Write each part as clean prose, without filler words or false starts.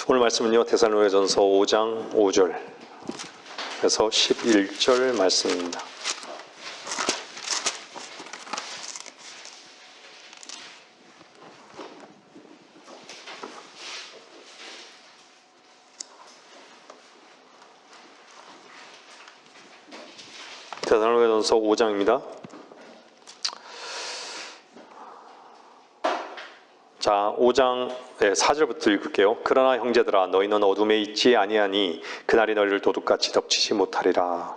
오늘 말씀은요, 데살로니가전서 5장 5절에서 11절 말씀입니다. 데살로니가전서 5장입니다. 자, 5장 4절부터 읽을게요. 그러나 형제들아, 너희는 어둠에 있지 아니하니 그날이 너희를 도둑같이 덮치지 못하리라.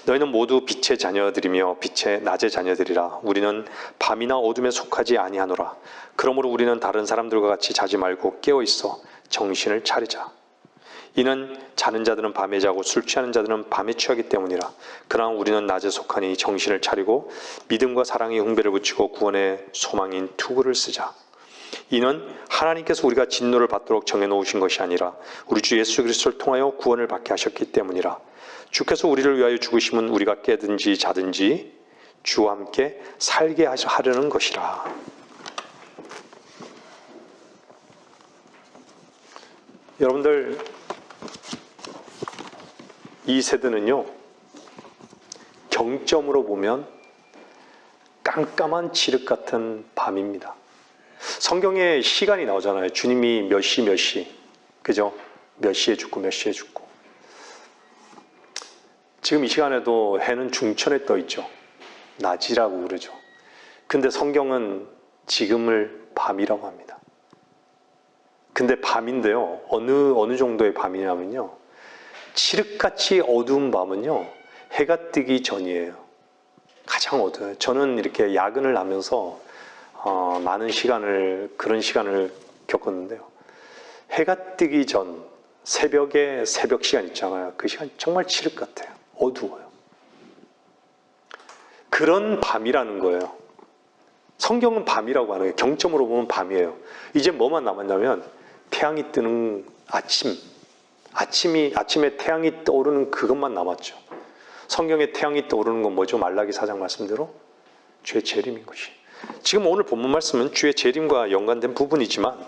너희는 모두 빛의 자녀들이며 빛의 낮의 자녀들이라. 우리는 밤이나 어둠에 속하지 아니하노라. 그러므로 우리는 다른 사람들과 같이 자지 말고 깨어 있어 정신을 차리자. 이는 자는 자들은 밤에 자고 술 취하는 자들은 밤에 취하기 때문이라. 그러나 우리는 낮에 속하니 정신을 차리고 믿음과 사랑의 흉배를 붙이고 구원의 소망인 투구를 쓰자. 이는 하나님께서 우리가 진노를 받도록 정해놓으신 것이 아니라 우리 주 예수 그리스도를 통하여 구원을 받게 하셨기 때문이라. 주께서 우리를 위하여 죽으심은 우리가 깨든지 자든지 주와 함께 살게 하려는 것이라. 여러분들, 이 세대는요, 경점으로 보면 깜깜한 칠흑 같은 밤입니다. 성경에 시간이 나오잖아요. 주님이 몇 시, 그죠? 몇 시에 죽고 몇 시에 죽고. 지금 이 시간에도 해는 중천에 떠 있죠. 낮이라고 그러죠. 근데 성경은 지금을 밤이라고 합니다. 근데 밤인데요, 어느 정도의 밤이냐면요, 칠흑같이 어두운 밤은요, 해가 뜨기 전이에요. 가장 어두워요. 저는 이렇게 야근을 하면서 많은 그런 시간을 겪었는데요. 해가 뜨기 전 새벽에 새벽 시간 있잖아요. 그 시간 정말 칠흑 같아요. 어두워요. 그런 밤이라는 거예요. 성경은 밤이라고 하는 거예요. 경점으로 보면 밤이에요. 이제 뭐만 남았냐면 태양이 뜨는 아침에 태양이 떠오르는 그것만 남았죠. 성경에 태양이 떠오르는 건 뭐죠? 말라기 4장 말씀대로 주의 재림인 것이. 지금 오늘 본문 말씀은 주의 재림과 연관된 부분이지만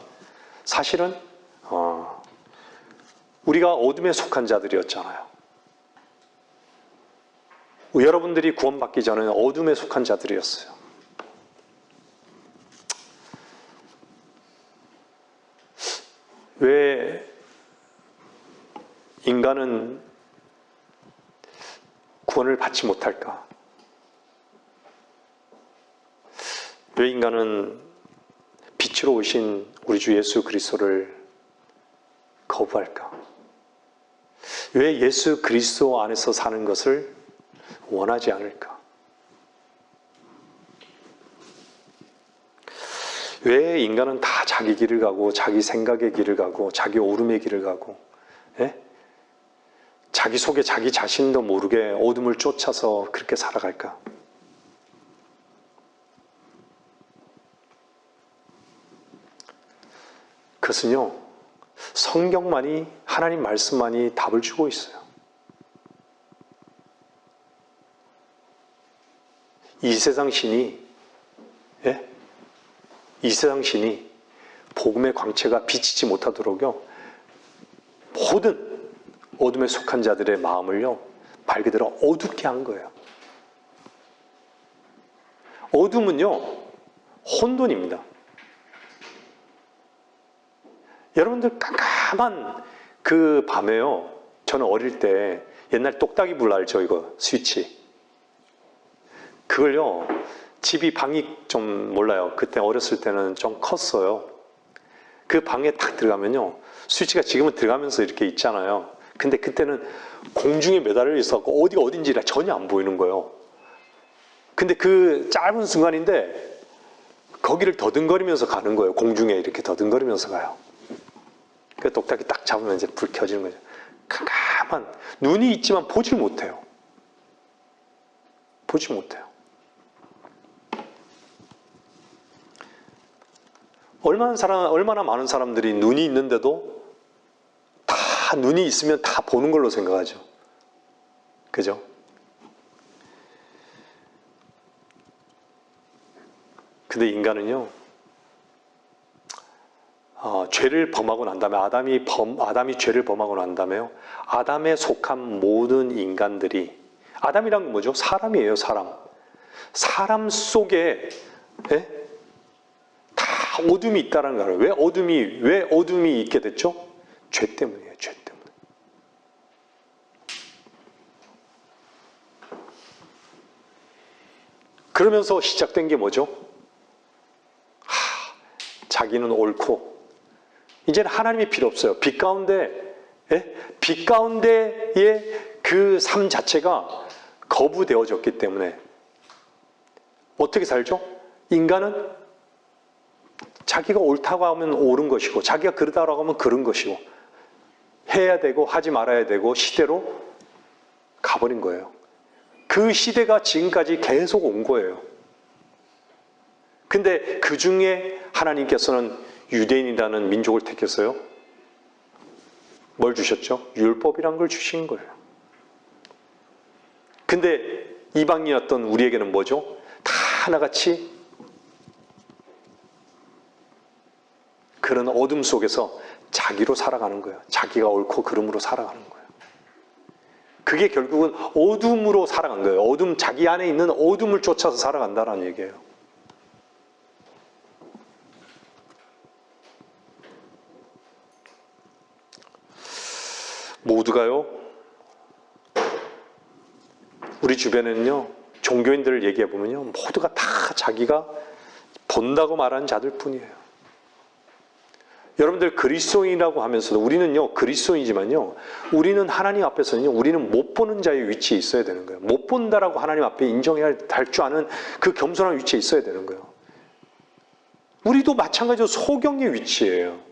사실은 우리가 어둠에 속한 자들이었잖아요. 여러분들이 구원받기 전에는 어둠에 속한 자들이었어요. 왜 인간은 구원을 받지 못할까? 왜 인간은 빛으로 오신 우리 주 예수 그리스도를 거부할까? 왜 예수 그리스도 안에서 사는 것을 원하지 않을까? 왜 인간은 다 자기 길을 가고 자기 생각의 길을 가고 자기 오름의 길을 가고 자기 속에 자기 자신도 모르게 어둠을 쫓아서 그렇게 살아갈까? 그것은요, 성경만이, 하나님 말씀만이 답을 주고 있어요. 이 세상 신이 복음의 광채가 비치지 못하도록요, 모든 어둠에 속한 자들의 마음을요, 말 그대로 어둡게 한 거예요. 어둠은요, 혼돈입니다. 여러분들 깜깜한 그 밤에요, 저는 어릴 때 옛날 똑딱이 불 알죠? 이거 스위치. 그걸요, 방이 좀 몰라요. 그때 어렸을 때는 좀 컸어요. 그 방에 딱 들어가면요, 스위치가 지금은 들어가면서 이렇게 있잖아요. 근데 그때는 공중에 매달려 있었고 어디가 어딘지 전혀 안 보이는 거예요. 근데 그 짧은 순간인데 거기를 더듬거리면서 가는 거예요. 공중에 이렇게 더듬거리면서 가요. 그 똑딱이 딱 잡으면 이제 불 켜지는 거죠. 깜깜한, 눈이 있지만 보질 못해요. 보지 못해요. 얼마나 많은 사람들이 눈이 있는데도 다 눈이 있으면 다 보는 걸로 생각하죠. 그죠? 근데 인간은요, 죄를 범하고 난 다음에 아담이 죄를 범하고 난 다음에요. 아담에 속한 모든 인간들이 아담이란 건 뭐죠? 사람이에요, 사람. 사람 속에 다 어둠이 있다는 거예요. 왜 어둠이 있게 됐죠? 죄 때문이에요, 죄 때문에. 그러면서 시작된 게 뭐죠? 자기는 옳고 이제는 하나님이 필요 없어요. 빛 가운데의 그 삶 자체가 거부되어졌기 때문에 어떻게 살죠? 인간은 자기가 옳다고 하면 옳은 것이고 자기가 그러다라고 하면 그런 것이고 해야 되고 하지 말아야 되고 시대로 가버린 거예요. 그 시대가 지금까지 계속 온 거예요. 근데 그 중에 하나님께서는 유대인이라는 민족을 택했어요. 뭘 주셨죠? 율법이란 걸 주신 거예요. 근데 이방인이었던 우리에게는 뭐죠? 다 하나같이 그런 어둠 속에서 자기로 살아가는 거예요. 자기가 옳고 그름으로 살아가는 거예요. 그게 결국은 어둠으로 살아간 거예요. 자기 안에 있는 어둠을 쫓아서 살아간다는 얘기예요. 모두가요, 우리 주변에는요, 종교인들을 얘기해 보면요, 모두가 다 자기가 본다고 말하는 자들 뿐이에요. 여러분들 그리스도인이라고 하면서도 우리는요, 그리스도인이지만요, 우리는 하나님 앞에서는요, 우리는 못 보는 자의 위치에 있어야 되는 거예요. 못 본다라고 하나님 앞에 인정해야 할 줄 아는 그 겸손한 위치에 있어야 되는 거예요. 우리도 마찬가지로 소경의 위치예요.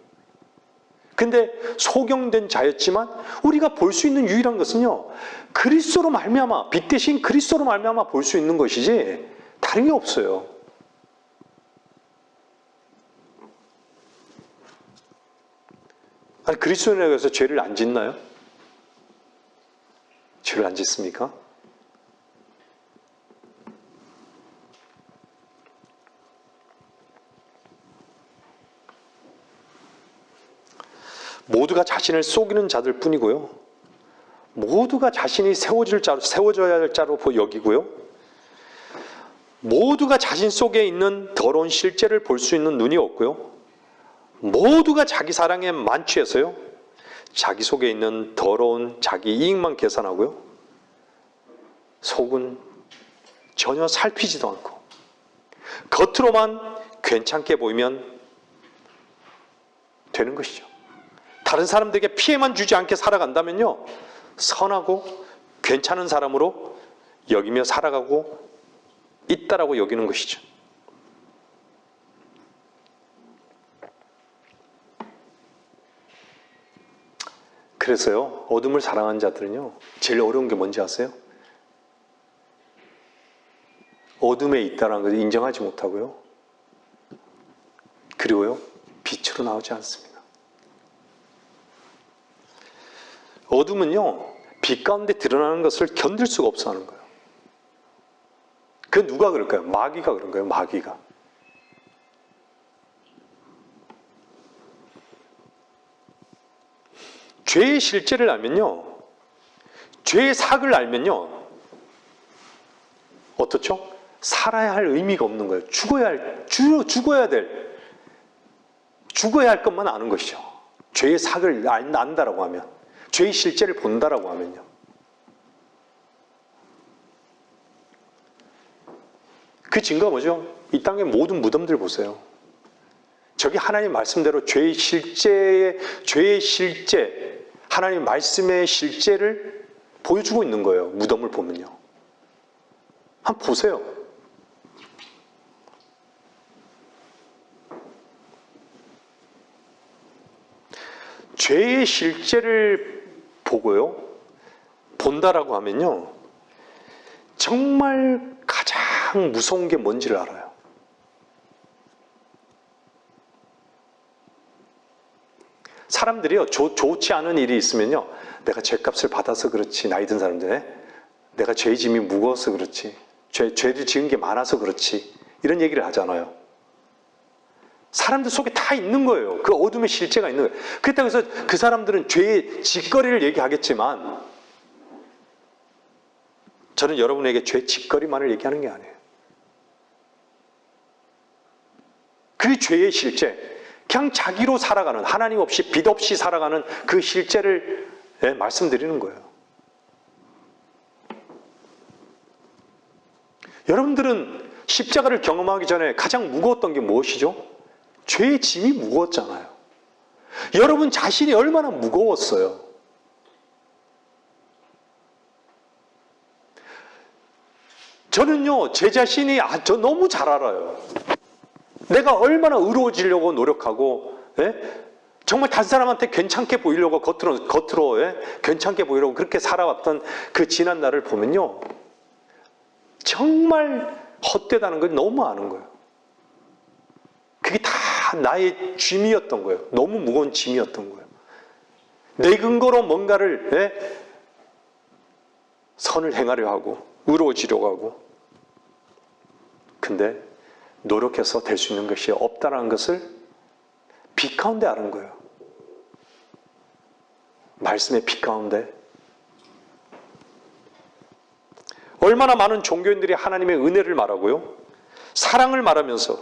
근데 소경된 자였지만 우리가 볼 수 있는 유일한 것은요, 그리스도로 말미암아, 빛 대신 그리스도로 말미암아 볼 수 있는 것이지 다른 게 없어요. 아니, 그리스도인에게 해서 죄를 안 짓나요? 죄를 안 짓습니까? 모두가 자신을 속이는 자들 뿐이고요. 모두가 자신이 세워져야 할 자로 여기고요. 모두가 자신 속에 있는 더러운 실제를 볼 수 있는 눈이 없고요. 모두가 자기 사랑에 만취해서요. 자기 속에 있는 더러운 자기 이익만 계산하고요. 속은 전혀 살피지도 않고 겉으로만 괜찮게 보이면 되는 것이죠. 다른 사람들에게 피해만 주지 않게 살아간다면요, 선하고 괜찮은 사람으로 여기며 살아가고 있다라고 여기는 것이죠. 그래서요, 어둠을 사랑하는 자들은요, 제일 어려운 게 뭔지 아세요? 어둠에 있다는 것을 인정하지 못하고요, 그리고요, 빛으로 나오지 않습니다. 어둠은요, 빛 가운데 드러나는 것을 견딜 수가 없어 하는 거예요. 그 누가 그럴까요? 마귀가 그런 거예요, 마귀가. 죄의 실제를 알면요, 죄의 삭을 알면요, 어떻죠? 살아야 할 의미가 없는 거예요. 죽어야 할 것만 아는 것이죠. 죄의 삭을 안다라고 하면. 죄의 실제를 본다라고 하면요. 그 증거가 뭐죠? 이 땅의 모든 무덤들 보세요. 저기 하나님 말씀대로 죄의 실제, 하나님 말씀의 실제를 보여주고 있는 거예요. 무덤을 보면요. 한번 보세요. 죄의 실제를 보고요, 본다라고 하면요, 정말 가장 무서운 게 뭔지를 알아요. 사람들이요, 좋지 않은 일이 있으면요, 내가 죄값을 받아서 그렇지, 나이 든 사람들, 내가 죄의 짐이 무거워서 그렇지, 죄를 지은 게 많아서 그렇지, 이런 얘기를 하잖아요. 사람들 속에 다 있는 거예요. 그 어둠의 실체가 있는 거예요. 그렇다고 해서 그 사람들은 죄의 짓거리를 얘기하겠지만 저는 여러분에게 죄의 짓거리만을 얘기하는 게 아니에요. 그 죄의 실체, 그냥 자기로 살아가는, 하나님 없이 빛 없이 살아가는 그 실체를 말씀드리는 거예요. 여러분들은 십자가를 경험하기 전에 가장 무거웠던 게 무엇이죠? 죄의 짐이 무거웠잖아요. 여러분 자신이 얼마나 무거웠어요. 저는요, 제 자신이 저 너무 잘 알아요. 내가 얼마나 의로워지려고 노력하고, 정말 다른 사람한테 괜찮게 보이려고 겉으로 괜찮게 보이려고 그렇게 살아왔던 그 지난 날을 보면요, 정말 헛되다는 걸 너무 아는 거예요. 그게 다 나의 짐이었던 거예요. 너무 무거운 짐이었던 거예요. 내 근거로 뭔가를 선을 행하려 하고 의로워지려고 하고, 근데 노력해서 될 수 있는 것이 없다는 것을 빛 가운데 아는 거예요. 말씀의 빛 가운데. 얼마나 많은 종교인들이 하나님의 은혜를 말하고요, 사랑을 말하면서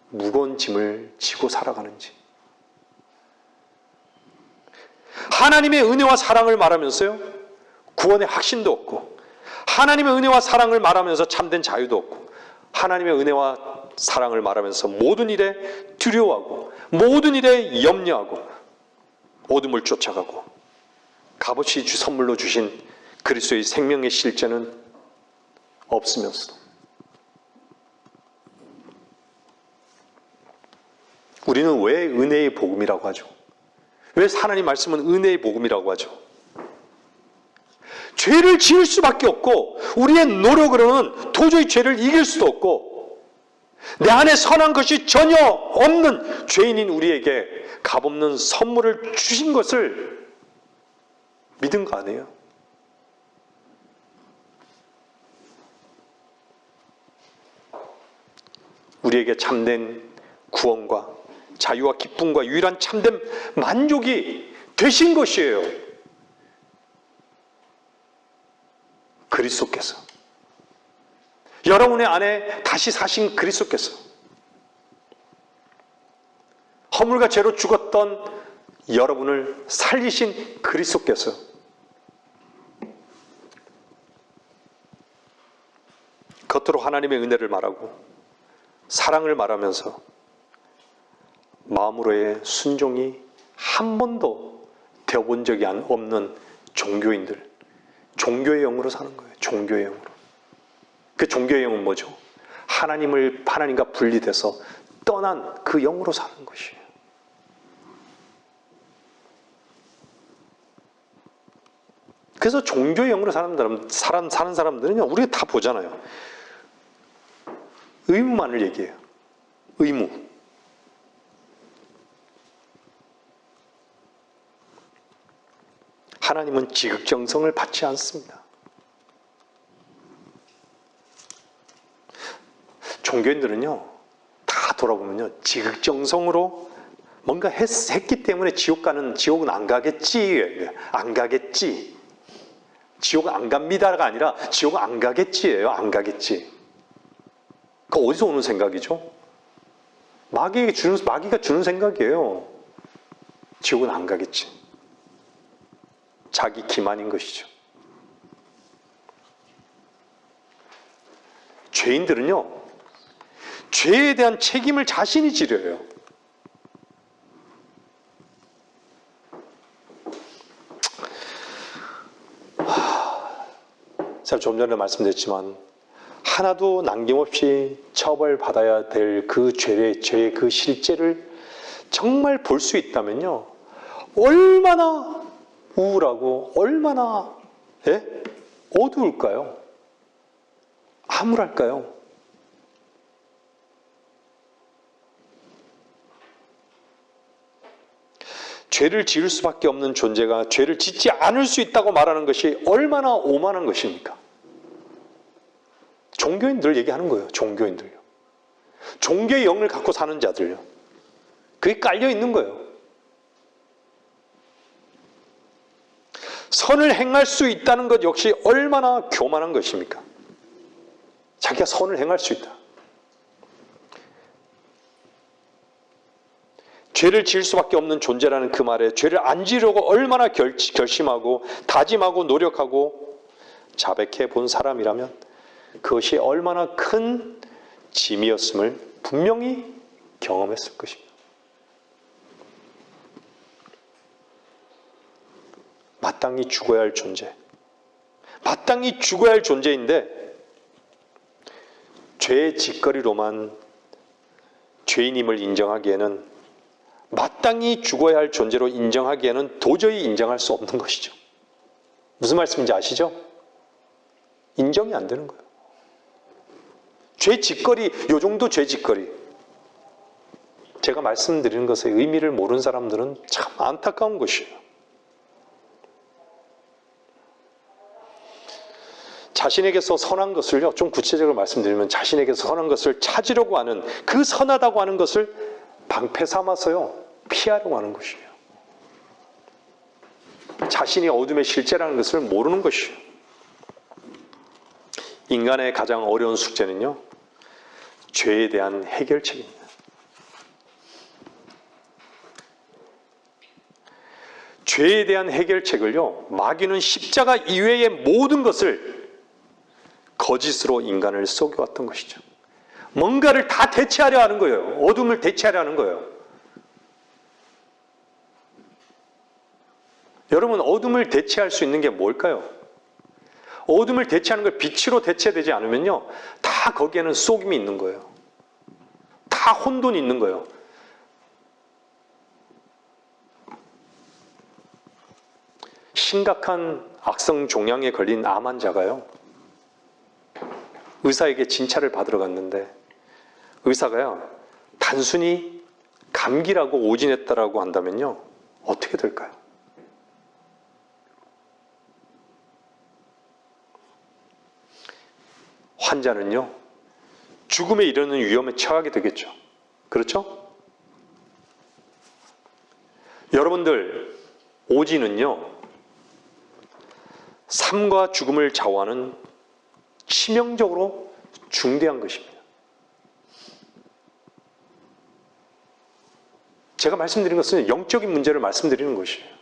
무거운 짐을 지고 살아가는지. 하나님의 은혜와 사랑을 말하면서요, 구원의 확신도 없고, 하나님의 은혜와 사랑을 말하면서 참된 자유도 없고, 하나님의 은혜와 사랑을 말하면서 모든 일에 두려워하고, 모든 일에 염려하고, 어둠을 쫓아가고, 값없이 선물로 주신 그리스도의 생명의 실제는 없으면서도 우리는 왜 은혜의 복음이라고 하죠? 왜 하나님 말씀은 은혜의 복음이라고 하죠? 죄를 지을 수밖에 없고, 우리의 노력으로는 도저히 죄를 이길 수도 없고, 내 안에 선한 것이 전혀 없는 죄인인 우리에게 값없는 선물을 주신 것을 믿은 거 아니에요? 우리에게 참된 구원과 자유와 기쁨과 유일한 참된 만족이 되신 것이에요. 그리스도께서, 여러분의 안에 다시 사신 그리스도께서, 허물과 죄로 죽었던 여러분을 살리신 그리스도께서 겉으로 하나님의 은혜를 말하고 사랑을 말하면서 마음으로의 순종이 한 번도 되어본 적이 없는 종교인들, 종교의 영으로 사는 거예요. 종교의 영으로. 그 종교의 영은 뭐죠? 하나님과 분리돼서 떠난 그 영으로 사는 것이에요. 그래서 종교의 영으로 사는 사람들은요, 우리가 다 보잖아요. 의무만을 얘기해요. 의무. 하나님은 지극정성을 받지 않습니다. 종교인들은요, 다 돌아보면요, 지극정성으로 뭔가 했기 때문에 지옥은 안 가겠지. 안 가겠지. 지옥은 안 갑니다가 아니라 지옥은 안 가겠지예요. 안 가겠지. 그 어디서 오는 생각이죠? 마귀가 주는 생각이에요. 지옥은 안 가겠지. 자기 기만인 것이죠. 죄인들은요, 죄에 대한 책임을 자신이 지려요. 제가 좀 전에 말씀드렸지만 하나도 남김없이 처벌받아야 될 그 죄의 그 실제를 정말 볼 수 있다면요, 얼마나 우울하고 얼마나 어두울까요? 암울할까요? 죄를 지을 수밖에 없는 존재가 죄를 짓지 않을 수 있다고 말하는 것이 얼마나 오만한 것입니까? 종교인들 얘기하는 거예요. 종교인들요. 종교의 영을 갖고 사는 자들요. 그게 깔려 있는 거예요. 선을 행할 수 있다는 것 역시 얼마나 교만한 것입니까? 자기가 선을 행할 수 있다. 죄를 지을 수밖에 없는 존재라는 그 말에 죄를 안 지으려고 얼마나 결심하고 다짐하고 노력하고 자백해 본 사람이라면 그것이 얼마나 큰 짐이었음을 분명히 경험했을 것입니다. 마땅히 죽어야 할 존재. 마땅히 죽어야 할 존재인데 죄의 짓거리로만 죄인임을 인정하기에는 마땅히 죽어야 할 존재로 인정하기에는 도저히 인정할 수 없는 것이죠. 무슨 말씀인지 아시죠? 인정이 안 되는 거예요. 죄 짓거리, 요 정도 죄 짓거리. 제가 말씀드리는 것의 의미를 모르는 사람들은 참 안타까운 것이에요. 자신에게서 선한 것을요, 좀 구체적으로 말씀드리면 자신에게서 선한 것을 찾으려고 하는 그 선하다고 하는 것을 방패 삼아서요, 피하려고 하는 것이에요. 자신이 어둠의 실제라는 것을 모르는 것이에요. 인간의 가장 어려운 숙제는요, 죄에 대한 해결책입니다. 죄에 대한 해결책을요, 마귀는 십자가 이외의 모든 것을 거짓으로 인간을 속여왔던 것이죠. 뭔가를 다 대체하려 하는 거예요. 어둠을 대체하려 하는 거예요. 여러분, 어둠을 대체할 수 있는 게 뭘까요? 어둠을 대체하는 걸 빛으로 대체되지 않으면요, 다 거기에는 속임이 있는 거예요. 다 혼돈이 있는 거예요. 심각한 악성 종양에 걸린 암 환자가요, 의사에게 진찰을 받으러 갔는데 의사가요, 단순히 감기라고 오진했다라고 한다면요, 어떻게 될까요? 환자는요, 죽음에 이르는 위험에 처하게 되겠죠. 그렇죠? 여러분들, 오진은요, 삶과 죽음을 좌우하는 치명적으로 중대한 것입니다. 제가 말씀드린 것은 영적인 문제를 말씀드리는 것이에요.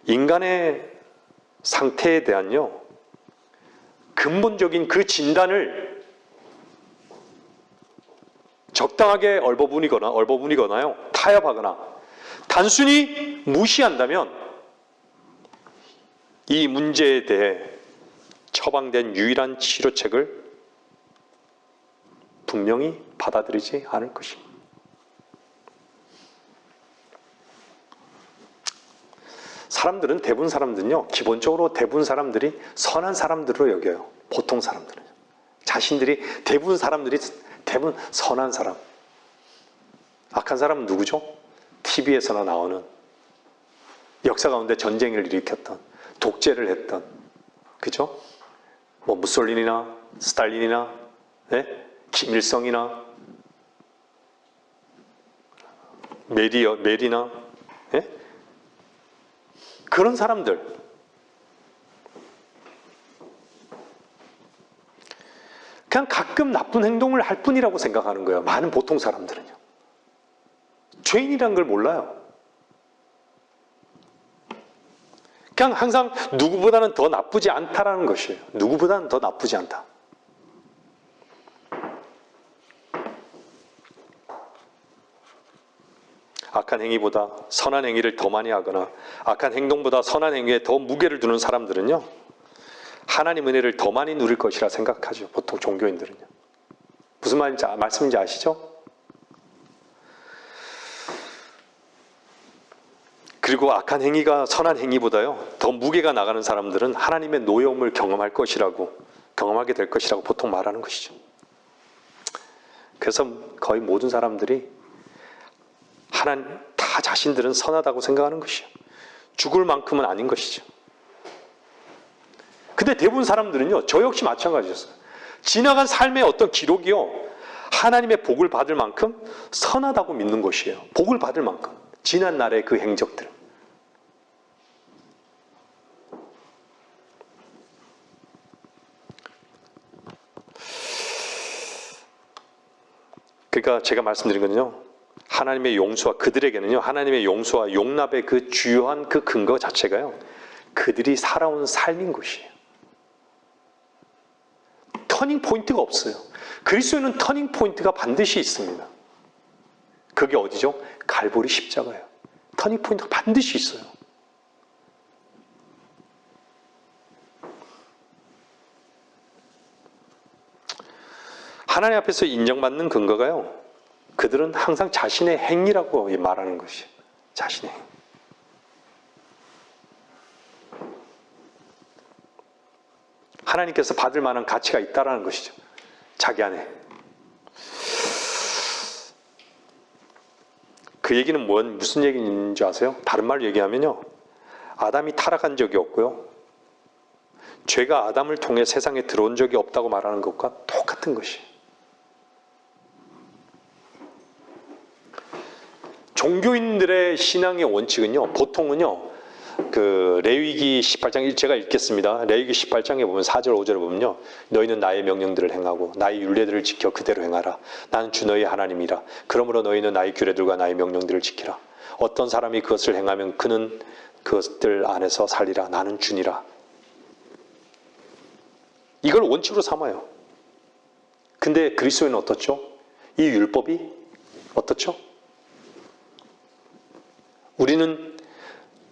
인간의 상태에 대한요, 근본적인 그 진단을 적당하게 얼버무리거나요, 타협하거나 단순히 무시한다면 이 문제에 대해 처방된 유일한 치료책을 분명히 받아들이지 않을 것입니다. 대부분 사람들은요, 기본적으로 대부분 사람들이 선한 사람들로 여겨요. 보통 사람들은. 대부분 선한 사람. 악한 사람은 누구죠? TV에서나 나오는, 역사 가운데 전쟁을 일으켰던, 독재를 했던, 그죠? 뭐 무솔리니나 스탈린이나, 네? 김일성이나 메리나, 네? 그런 사람들. 그냥 가끔 나쁜 행동을 할 뿐이라고 생각하는 거예요. 많은 보통 사람들은요. 죄인이란 걸 몰라요. 그냥 항상 누구보다는 더 나쁘지 않다라는 것이에요. 누구보다는 더 나쁘지 않다. 악한 행위보다 선한 행위를 더 많이 하거나 악한 행동보다 선한 행위에 더 무게를 두는 사람들은요, 하나님 은혜를 더 많이 누릴 것이라 생각하죠. 보통 종교인들은요. 무슨 말씀인지 아시죠? 그리고 악한 행위가 선한 행위보다요, 더 무게가 나가는 사람들은 하나님의 노여움을 경험하게 될 것이라고 보통 말하는 것이죠. 그래서 거의 모든 사람들이 다 자신들은 선하다고 생각하는 것이죠. 죽을 만큼은 아닌 것이죠. 근데 대부분 사람들은요, 저 역시 마찬가지였어요. 지나간 삶의 어떤 기록이요, 하나님의 복을 받을 만큼 선하다고 믿는 것이에요. 복을 받을 만큼. 지난 날의 그 행적들. 그러니까 제가 말씀드린 건요, 하나님의 용서와 그들에게는요, 하나님의 용서와 용납의 그 주요한 그 근거 자체가요, 그들이 살아온 삶인 것이에요. 터닝 포인트가 없어요. 그리스도에는 터닝 포인트가 반드시 있습니다. 그게 어디죠? 갈보리 십자가예요. 터닝 포인트가 반드시 있어요. 하나님 앞에서 인정받는 근거가요, 그들은 항상 자신의 행위라고 말하는 것이에요. 자신의 행. 하나님께서 받을 만한 가치가 있다라는 것이죠. 자기 안에. 그 얘기는 무슨 얘기인지 아세요? 다른 말로 얘기하면요, 아담이 타락한 적이 없고요, 죄가 아담을 통해 세상에 들어온 적이 없다고 말하는 것과 똑같은 것이에요. 종교인들의 신앙의 원칙은요, 보통은요, 그 레위기 18장, 제가 읽겠습니다. 레위기 18장에 보면 4절 5절에 보면요, 너희는 나의 명령들을 행하고 나의 율례들을 지켜 그대로 행하라. 나는 주 너희 하나님이라. 그러므로 너희는 나의 규례들과 나의 명령들을 지키라. 어떤 사람이 그것을 행하면 그는 그것들 안에서 살리라. 나는 주니라. 이걸 원칙으로 삼아요. 근데 그리스도에는 어떻죠? 이 율법이 어떻죠? 우리는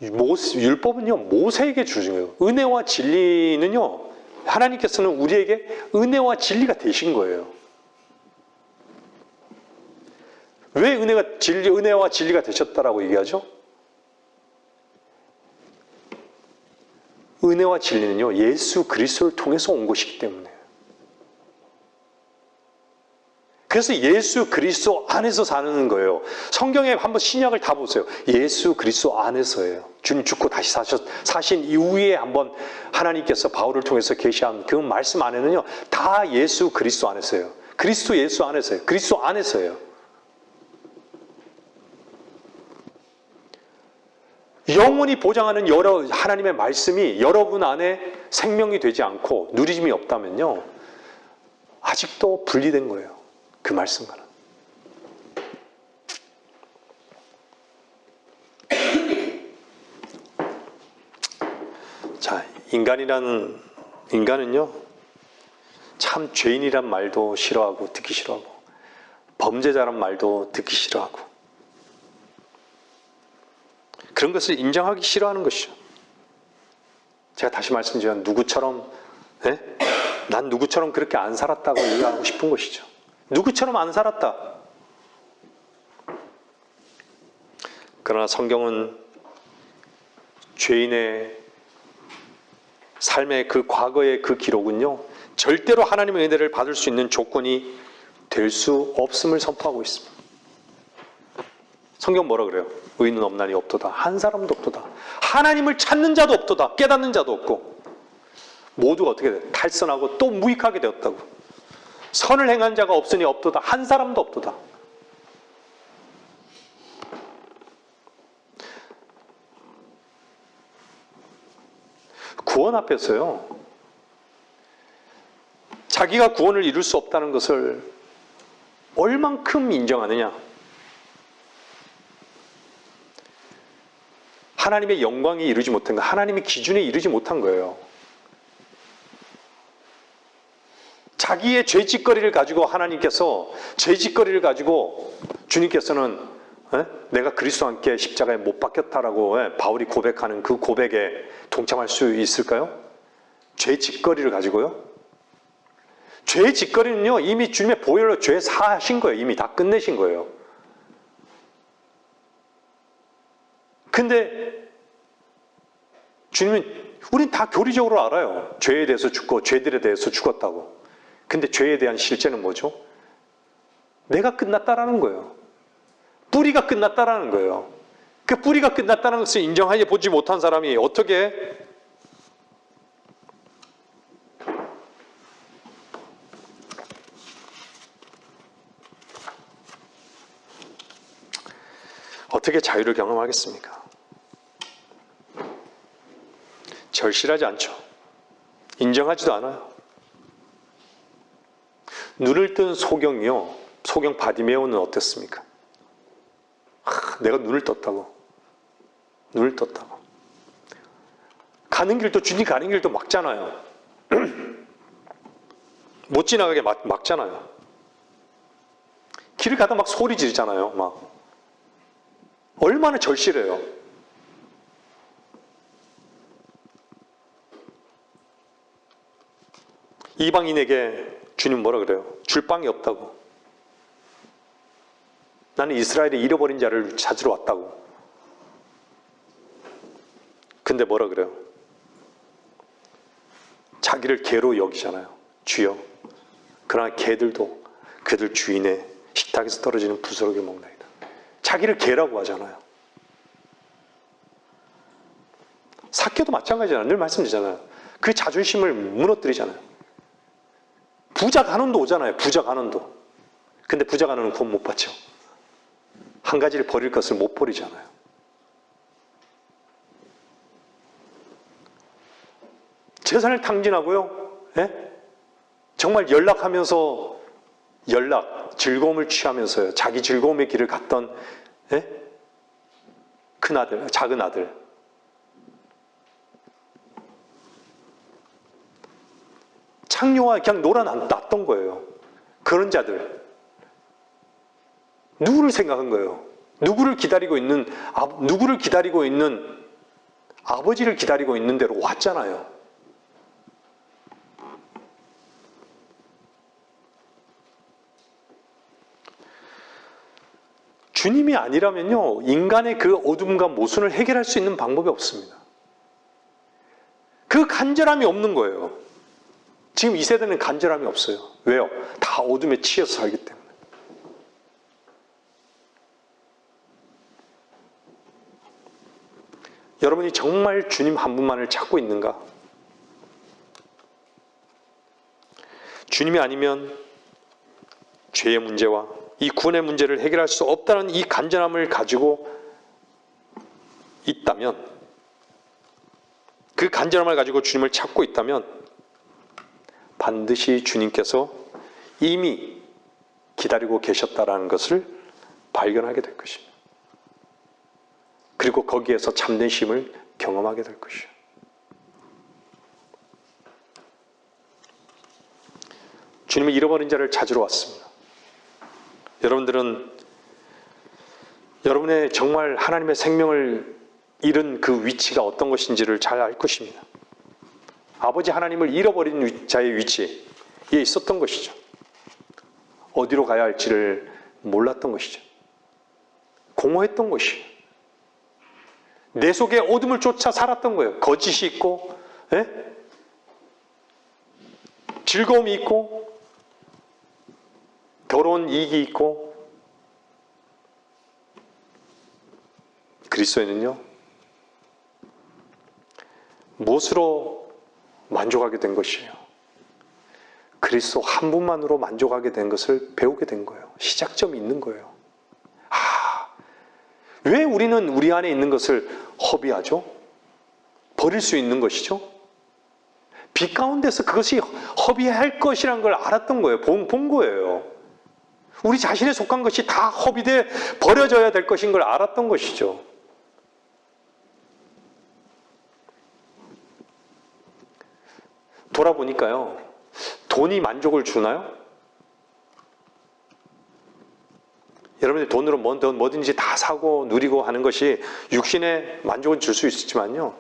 율법은요, 모세에게 주신 거예요. 은혜와 진리는요, 하나님께서는 우리에게 은혜와 진리가 되신 거예요. 왜 은혜와 진리가 되셨다라고 얘기하죠? 은혜와 진리는요, 예수 그리스도를 통해서 온 것이기 때문에. 그래서 예수 그리스도 안에서 사는 거예요. 성경에 한번 신약을 다 보세요. 예수 그리스도 안에서예요. 주님 죽고 다시 사신 이후에 한번 하나님께서 바울을 통해서 계시한 그 말씀 안에는요, 다 예수 그리스도 안에서예요. 그리스도 예수 안에서예요. 그리스도 안에서예요. 영원히 보장하는 하나님의 말씀이 여러분 안에 생명이 되지 않고 누리짐이 없다면요, 아직도 분리된 거예요. 그 말씀과는. 자, 인간은요, 참 죄인이란 말도 싫어하고 듣기 싫어하고, 범죄자란 말도 듣기 싫어하고, 그런 것을 인정하기 싫어하는 것이죠. 제가 다시 말씀드리면 누구처럼, 난 누구처럼 그렇게 안 살았다고 얘기하고 싶은 것이죠. 누구처럼 안 살았다. 그러나 성경은 죄인의 삶의 그 과거의 그 기록은요, 절대로 하나님의 은혜를 받을 수 있는 조건이 될 수 없음을 선포하고 있습니다. 성경 뭐라 그래요? 의인은 없나니 없도다. 한 사람도 없도다. 하나님을 찾는 자도 없도다. 깨닫는 자도 없고, 모두가 어떻게 돼? 탈선하고 또 무익하게 되었다고. 선을 행한 자가 없으니 없도다. 한 사람도 없도다. 구원 앞에서요, 자기가 구원을 이룰 수 없다는 것을 얼만큼 인정하느냐. 하나님의 영광이 이루지 못한 거, 하나님의 기준에 이르지 못한 거예요. 자기의 죄짓거리를 가지고 하나님께서, 죄짓거리를 가지고 주님께서는 내가 그리스도와 함께 십자가에 못 박혔다라고 바울이 고백하는 그 고백에 동참할 수 있을까요? 죄짓거리를 가지고요? 죄짓거리는요, 이미 주님의 보혈로 죄 사하신 거예요. 이미 다 끝내신 거예요. 근데 주님은, 우린 다 교리적으로 알아요. 죄에 대해서 죽고 죄들에 대해서 죽었다고. 근데 죄에 대한 실제는 뭐죠? 내가 끝났다라는 거예요. 뿌리가 끝났다라는 거예요. 그 뿌리가 끝났다는 것을 인정하지 보지 못한 사람이 어떻게 어떻게 자유를 경험하겠습니까? 절실하지 않죠. 인정하지도 않아요. 눈을 뜬 소경이요. 소경 바디메오는 어땠습니까? 내가 눈을 떴다고. 눈을 떴다고. 가는 길도, 주님 가는 길도 막잖아요. 못 지나가게 막잖아요. 길을 가다 막 소리 지르잖아요. 막. 얼마나 절실해요. 이방인에게 주님 뭐라 그래요? 줄 빵이 없다고. 나는 이스라엘에 잃어버린 자를 찾으러 왔다고. 근데 뭐라 그래요? 자기를 개로 여기잖아요. 주여. 그러나 개들도 그들 주인의 식탁에서 떨어지는 부스러기를 먹나이다. 자기를 개라고 하잖아요. 삭개도 마찬가지잖아요. 늘 말씀드리잖아요. 그 자존심을 무너뜨리잖아요. 부자 간원도 오잖아요. 부자 간원도. 근데 부자 간원은 구원 못 받죠. 한 가지를 버릴 것을 못 버리잖아요. 재산을 탕진하고요. 예? 정말 연락하면서 즐거움을 취하면서요. 자기 즐거움의 길을 갔던 예? 큰 아들, 작은 아들. 창녀와 그냥 놀아놨던 거예요. 그런 자들. 누구를 생각한 거예요? 누구를 기다리고 있는 아버지를 기다리고 있는 대로 왔잖아요. 주님이 아니라면요, 인간의 그 어둠과 모순을 해결할 수 있는 방법이 없습니다. 그 간절함이 없는 거예요. 지금 이 세대는 간절함이 없어요. 왜요? 다 어둠에 치여서 살기 때문에. 여러분이 정말 주님 한 분만을 찾고 있는가? 주님이 아니면 죄의 문제와 이 구원의 문제를 해결할 수 없다는 이 간절함을 가지고 있다면, 그 간절함을 가지고 주님을 찾고 있다면 반드시 주님께서 이미 기다리고 계셨다라는 것을 발견하게 될 것입니다. 그리고 거기에서 참된 쉼을 경험하게 될 것이요. 주님은 잃어버린 자를 찾으러 왔습니다. 여러분들은 여러분의 정말 하나님의 생명을 잃은 그 위치가 어떤 것인지를 잘 알 것입니다. 아버지 하나님을 잃어버린 자의 위치에 있었던 것이죠. 어디로 가야 할지를 몰랐던 것이죠. 공허했던 것이에요. 내 속에 어둠을 쫓아 살았던 거예요. 거짓이 있고, 즐거움이 있고, 더러운 이익이 있고. 그리스도인은요, 무엇으로 만족하게 된 것이에요? 그리스도 한 분만으로 만족하게 된 것을 배우게 된 거예요. 시작점이 있는 거예요. 왜 우리는 우리 안에 있는 것을 허비하죠? 버릴 수 있는 것이죠? 빛 가운데서 그것이 허비해야 할 것이라는 걸 알았던 거예요. 본 거예요. 우리 자신에 속한 것이 다 허비돼 버려져야 될 것인 걸 알았던 것이죠. 돌아보니까요, 돈이 만족을 주나요? 여러분들 돈으로 뭐든지 다 사고 누리고 하는 것이 육신에 만족을 줄 수 있지만요,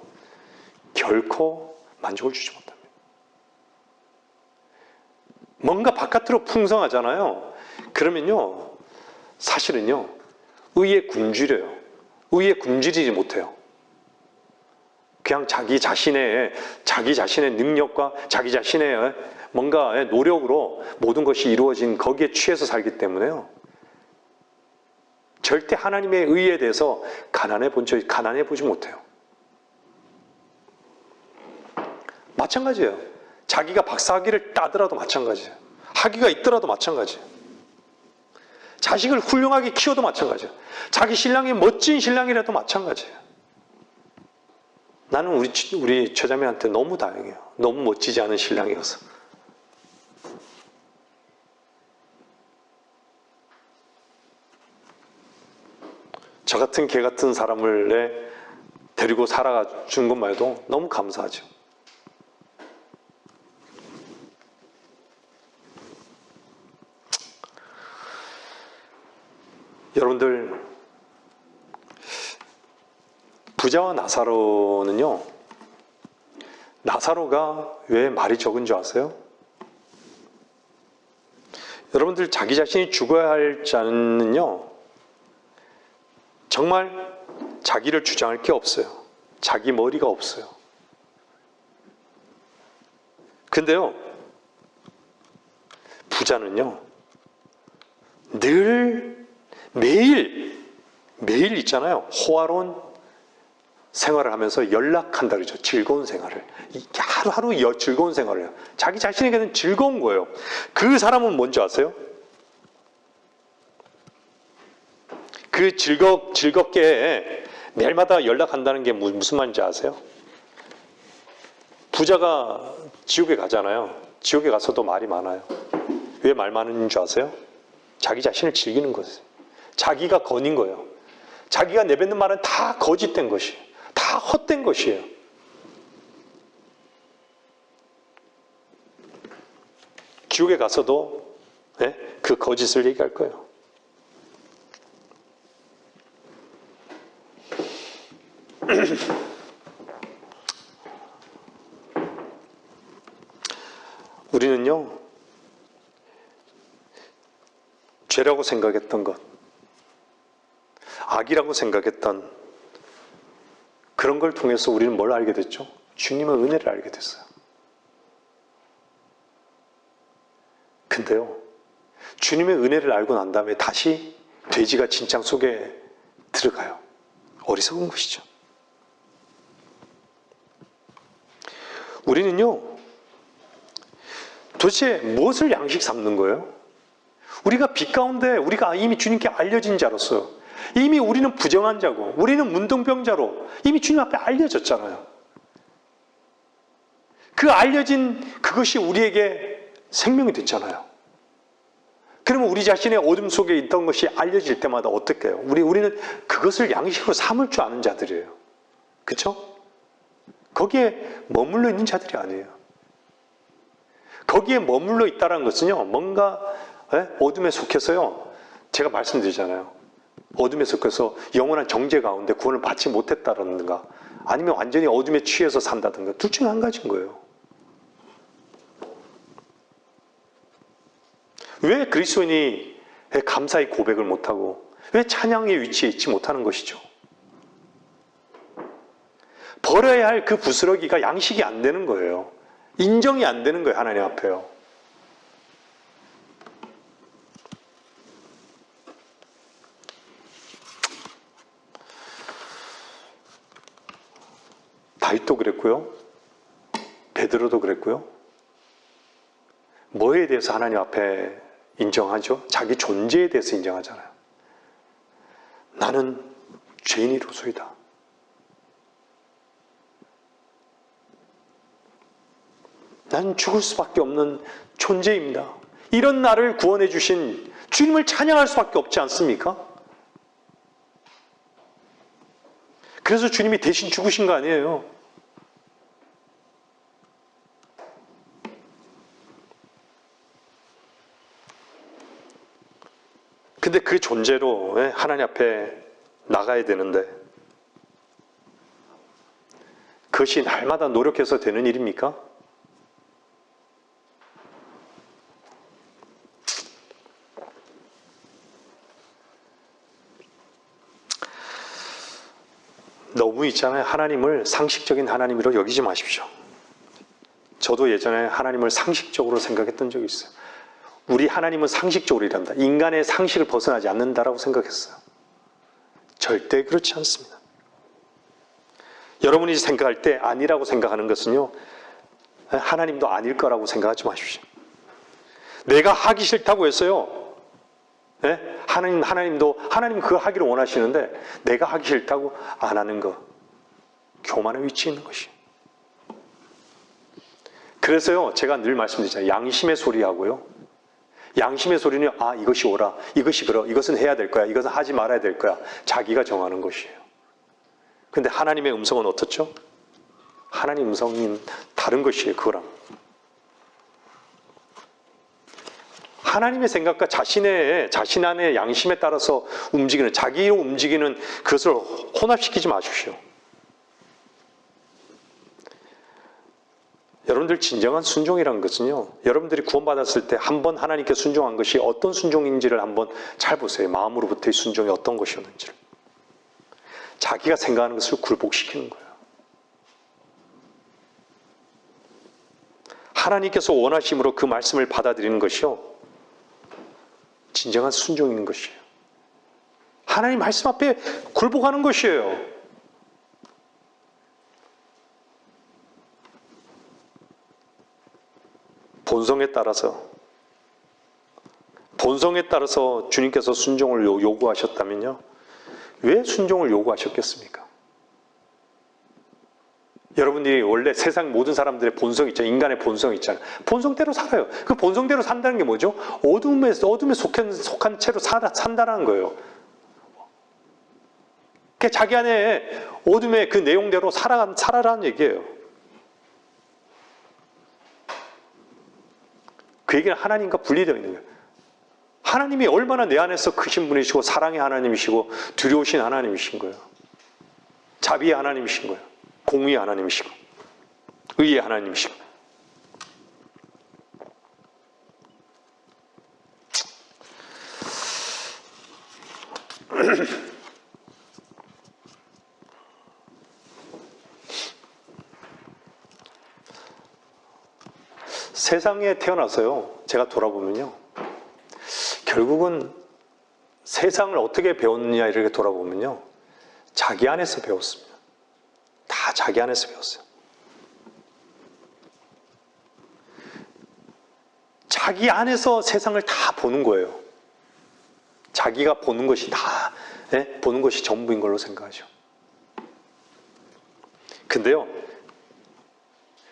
결코 만족을 주지 못합니다. 뭔가 바깥으로 풍성하잖아요. 그러면요, 사실은요, 의에 굶주려요. 의에 굶주리지 못해요. 그냥 자기 자신의 능력과 자기 자신의 뭔가 노력으로 모든 것이 이루어진 거기에 취해서 살기 때문에요, 절대 하나님의 의에 대해서 가난해 보지 못해요. 마찬가지예요. 자기가 박사학위를 따더라도 마찬가지예요. 학위가 있더라도 마찬가지예요. 자식을 훌륭하게 키워도 마찬가지예요. 자기 신랑이 멋진 신랑이라도 마찬가지예요. 나는 우리 처자매한테 너무 다행해요. 너무 멋지지 않은 신랑이어서. 저 같은 개 같은 사람을 데리고 살아가 준 것만 해도 너무 감사하죠. 여러분들, 부자와 나사로는요, 나사로가 왜 말이 적은 줄 아세요? 여러분들, 자기 자신이 죽어야 할 자는요, 정말 자기를 주장할 게 없어요. 자기 머리가 없어요. 근데요, 부자는요, 늘 매일 있잖아요. 호화로운 생활을 하면서 연락한다 그러죠. 즐거운 생활을. 하루하루 즐거운 생활을 해요. 자기 자신에게는 즐거운 거예요. 그 사람은 뭔지 아세요? 그 즐겁게 매일마다 연락한다는 게 무슨 말인지 아세요? 부자가 지옥에 가잖아요. 지옥에 가서도 말이 많아요. 왜 말 많은 줄 아세요? 자기 자신을 즐기는 거예요. 자기가 건인 거예요. 자기가 내뱉는 말은 다 거짓된 것이에요. 다 헛된 것이에요. 지옥에 가서도 그 거짓을 얘기할 거예요. 우리는요, 죄라고 생각했던 것, 악이라고 생각했던 그런 걸 통해서 우리는 뭘 알게 됐죠? 주님의 은혜를 알게 됐어요. 근데요, 주님의 은혜를 알고 난 다음에 다시 돼지가 진창 속에 들어가요. 어리석은 것이죠. 우리는요, 도대체 무엇을 양식 삼는 거예요? 우리가 빛 가운데 우리가 이미 주님께 알려진 자로서 이미 우리는 부정한 자고 우리는 문둥병자로 이미 주님 앞에 알려졌잖아요. 그 알려진 그것이 우리에게 생명이 됐잖아요. 그러면 우리 자신의 어둠 속에 있던 것이 알려질 때마다 어떻게 해요? 우리는 그것을 양식으로 삼을 줄 아는 자들이에요. 그렇죠? 거기에 머물러 있는 자들이 아니에요. 거기에 머물러 있다는 것은요, 뭔가 어둠에 속해서요, 제가 말씀드리잖아요. 어둠에 속해서 영원한 정죄 가운데 구원을 받지 못했다든가 아니면 완전히 어둠에 취해서 산다든가 둘 중에 한 가지인 거예요. 왜 그리스도인이 감사의 고백을 못하고 왜 찬양의 위치에 있지 못하는 것이죠? 버려야 할 그 부스러기가 양식이 안 되는 거예요. 인정이 안 되는 거예요. 하나님 앞에요. 다윗도 그랬고요. 베드로도 그랬고요. 뭐에 대해서 하나님 앞에 인정하죠? 자기 존재에 대해서 인정하잖아요. 나는 죄인이로소이다. 나는 죽을 수밖에 없는 존재입니다. 이런 나를 구원해 주신 주님을 찬양할 수밖에 없지 않습니까? 그래서 주님이 대신 죽으신 거 아니에요. 근데 그 존재로 하나님 앞에 나가야 되는데 그것이 날마다 노력해서 되는 일입니까? 너무 있잖아요. 하나님을 상식적인 하나님으로 여기지 마십시오. 저도 예전에 하나님을 상식적으로 생각했던 적이 있어요. 우리 하나님은 상식적으로 일한다. 인간의 상식을 벗어나지 않는다라고 생각했어요. 절대 그렇지 않습니다. 여러분이 생각할 때 아니라고 생각하는 것은요, 하나님도 아닐 거라고 생각하지 마십시오. 내가 하기 싫다고 해서요, 예? 하나님 그거 하기를 원하시는데 내가 하기 싫다고 안 하는 거. 교만의 위치에 있는 것이. 그래서요, 제가 늘 말씀드리잖아요. 양심의 소리하고요. 양심의 소리는 이것이 옳아, 이것이 그러, 이것은 해야 될 거야, 이것은 하지 말아야 될 거야. 자기가 정하는 것이에요. 근데 하나님의 음성은 어떻죠? 하나님 음성은 다른 것이에요. 그거랑. 하나님의 생각과 자신 안의 양심에 따라서 움직이는, 자기로 움직이는 그것을 혼합시키지 마십시오. 여러분들 진정한 순종이라는 것은요, 여러분들이 구원받았을 때 한번 하나님께 순종한 것이 어떤 순종인지를 한번 잘 보세요. 마음으로부터의 순종이 어떤 것이었는지를. 자기가 생각하는 것을 굴복시키는 거예요. 하나님께서 원하심으로 그 말씀을 받아들이는 것이요, 진정한 순종인 것이에요. 하나님 말씀 앞에 굴복하는 것이에요. 본성에 따라서 주님께서 순종을 요구하셨다면요, 왜 순종을 요구하셨겠습니까? 여러분들이 원래 세상 모든 사람들의 본성이 있잖아요. 인간의 본성이 있잖아요. 본성대로 살아요. 그 본성대로 산다는 게 뭐죠? 어둠에 속한 채로 산다는 거예요. 자기 안에 어둠의 그 내용대로 살아라는 얘기예요. 그 얘기는 하나님과 분리되어 있는 거예요. 하나님이 얼마나 내 안에서 크신 분이시고 사랑의 하나님이시고 두려우신 하나님이신 거예요. 자비의 하나님이신 거예요. 공의의 하나님이시고 의의 하나님이시고. 세상에 태어나서요, 제가 돌아보면요, 결국은 세상을 어떻게 배웠느냐 이렇게 돌아보면요, 자기 안에서 배웠습니다. 다 자기 안에서 배웠어요. 자기 안에서 세상을 다 보는 거예요. 자기가 보는 것이 보는 것이 전부인 걸로 생각하죠. 근데요,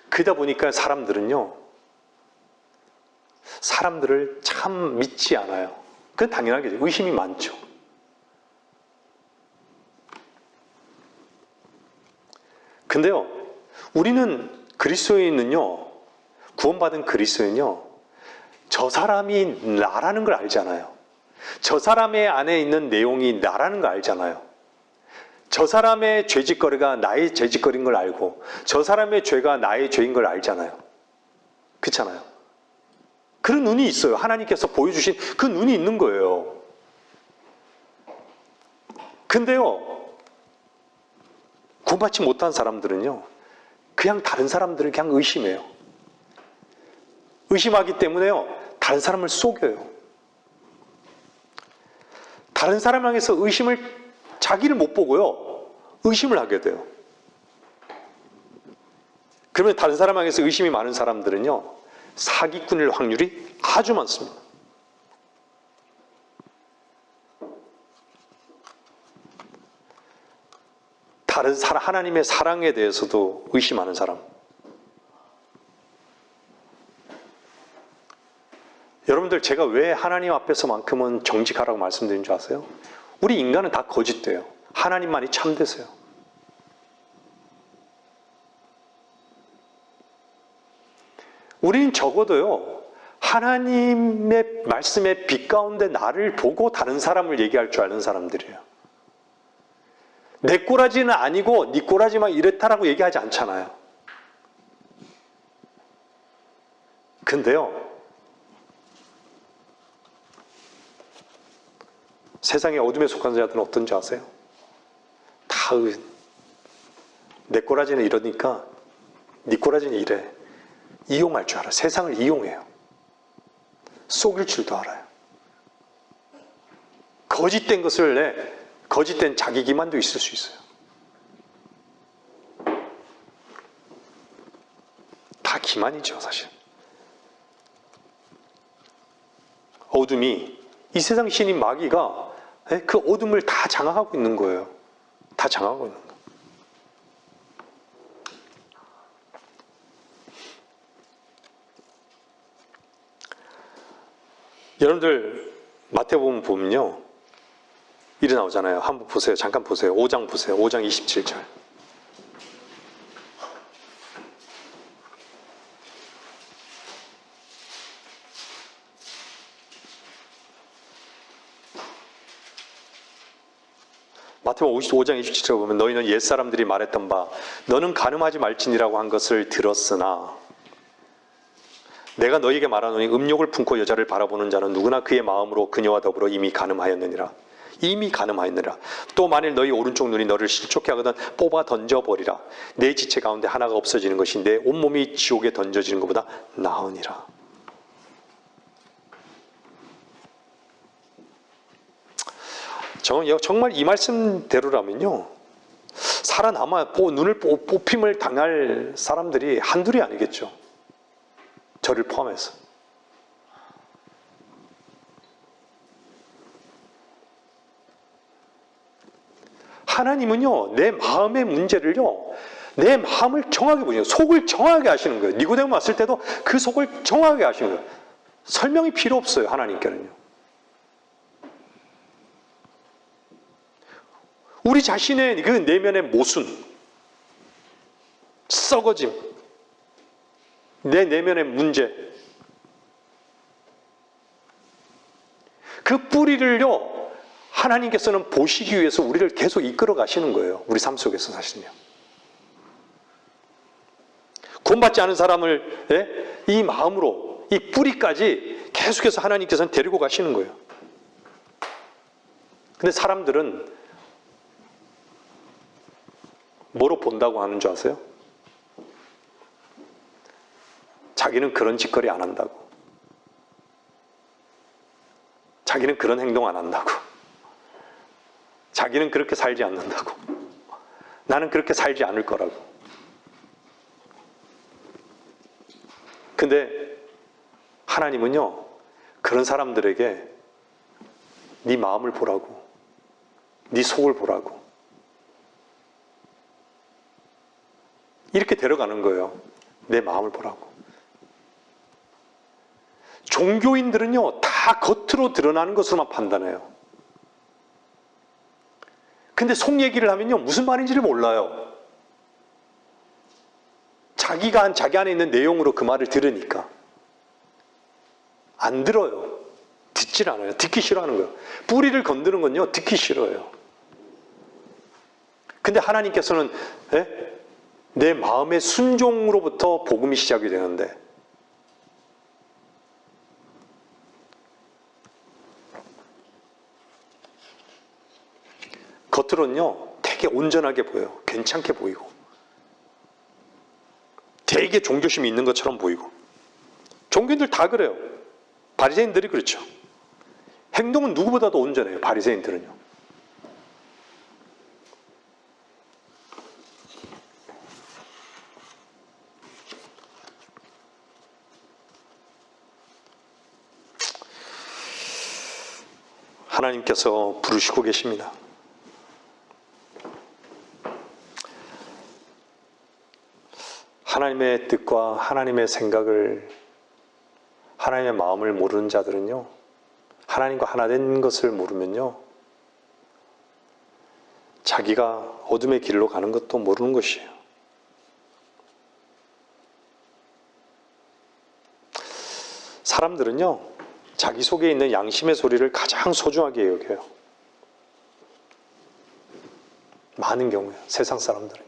그러다 보니까 사람들을 참 믿지 않아요. 그건 당연하겠죠. 의심이 많죠. 근데요, 우리는 구원받은 그리스도인은요, 저 사람이 나라는 걸 알잖아요. 저 사람의 안에 있는 내용이 나라는 걸 알잖아요. 저 사람의 죄짓거리가 나의 죄짓거리인 걸 알고, 저 사람의 죄가 나의 죄인 걸 알잖아요. 그렇잖아요. 그런 눈이 있어요. 하나님께서 보여주신 그 눈이 있는 거예요. 근데요, 구원받지 못한 사람들은요, 그냥 다른 사람들을 그냥 의심해요. 의심하기 때문에요, 다른 사람을 속여요. 다른 사람 향해서 자기를 못 보고요, 의심을 하게 돼요. 그러면 다른 사람 향해서 의심이 많은 사람들은요, 사기꾼일 확률이 아주 많습니다. 하나님의 사랑에 대해서도 의심하는 사람. 여러분들, 제가 왜 하나님 앞에서만큼은 정직하라고 말씀드린 줄 아세요? 우리 인간은 다 거짓돼요. 하나님만이 참되세요. 우리는 적어도요, 하나님의 말씀의 빛 가운데 나를 보고 다른 사람을 얘기할 줄 아는 사람들이에요. 내 꼬라지는 아니고 네 꼬라지만 이랬다라고 얘기하지 않잖아요. 근데요, 세상의 어둠에 속한 자들은 어떤지 아세요? 다 내 꼬라지는 이러니까 네 꼬라지는 이래. 이용할 줄 알아요. 세상을 이용해요. 속일 줄도 알아요. 거짓된 자기 기만도 있을 수 있어요. 다 기만이죠, 사실. 어둠이 이 세상 신인 마귀가 그 어둠을 다 장악하고 있는 거예요. 다 장악하고 있는 거예요. 여러분들 마태복음 보면요, 이래 나오잖아요. 한번 보세요. 잠깐 보세요. 5장 보세요. 5장 27절. 마태복음 55장 27절 보면 너희는 옛사람들이 말했던 바 너는 간음하지 말지니라고 한 것을 들었으나 내가 너희에게 말하노니 음욕을 품고 여자를 바라보는 자는 누구나 그의 마음으로 그녀와 더불어 이미 간음하였느니라. 이미 간음하였느니라. 또 만일 너희 오른쪽 눈이 너를 실족해 하거든 뽑아 던져버리라. 내 지체 가운데 하나가 없어지는 것이 내 온몸이 지옥에 던져지는 것보다 나으니라. 정말 이 말씀대로라면요, 살아남아 눈을 뽑힘을 당할 사람들이 한둘이 아니겠죠. 저를 포함해서. 하나님은요, 내 마음의 문제를요, 내 마음을 정확하게 보시는 거예요. 속을 정확하게 아시는 거예요. 니고데모 왔을 때도 그 속을 정확하게 아시는 거예요. 설명이 필요 없어요, 하나님께는요. 우리 자신의 그 내면의 모순, 썩어짐, 내 내면의 문제, 그 뿌리를요, 하나님께서는 보시기 위해서 우리를 계속 이끌어 가시는 거예요. 우리 삶 속에서 사실은요. 구원받지 않은 사람을 이 마음으로, 이 뿌리까지 계속해서 하나님께서는 데리고 가시는 거예요. 근데 사람들은 뭐로 본다고 하는 줄 아세요? 자기는 그런 짓거리 안 한다고. 자기는 그런 행동 안 한다고. 자기는 그렇게 살지 않는다고. 나는 그렇게 살지 않을 거라고. 근데 하나님은요, 그런 사람들에게 네 마음을 보라고, 네 속을 보라고 이렇게 데려가는 거예요. 내 마음을 보라고. 종교인들은요, 다 겉으로 드러나는 것으로만 판단해요. 근데 속 얘기를 하면요, 무슨 말인지를 몰라요. 자기 안에 있는 내용으로 그 말을 들으니까. 안 들어요. 듣질 않아요. 듣기 싫어하는 거예요. 뿌리를 건드는 건요, 듣기 싫어요. 근데 하나님께서는 내 마음의 순종으로부터 복음이 시작이 되는데, 겉으로는요, 되게 온전하게 보여요. 괜찮게 보이고. 되게 종교심이 있는 것처럼 보이고. 종교인들 다 그래요. 바리새인들이 그렇죠. 행동은 누구보다도 온전해요. 바리새인들은요. 하나님께서 부르시고 계십니다. 하나님의 뜻과 하나님의 생각을, 하나님의 마음을 모르는 자들은요, 하나님과 하나 된 것을 모르면요, 자기가 어둠의 길로 가는 것도 모르는 것이에요. 사람들은요, 자기 속에 있는 양심의 소리를 가장 소중하게 여겨요. 많은 경우에 세상 사람들은요.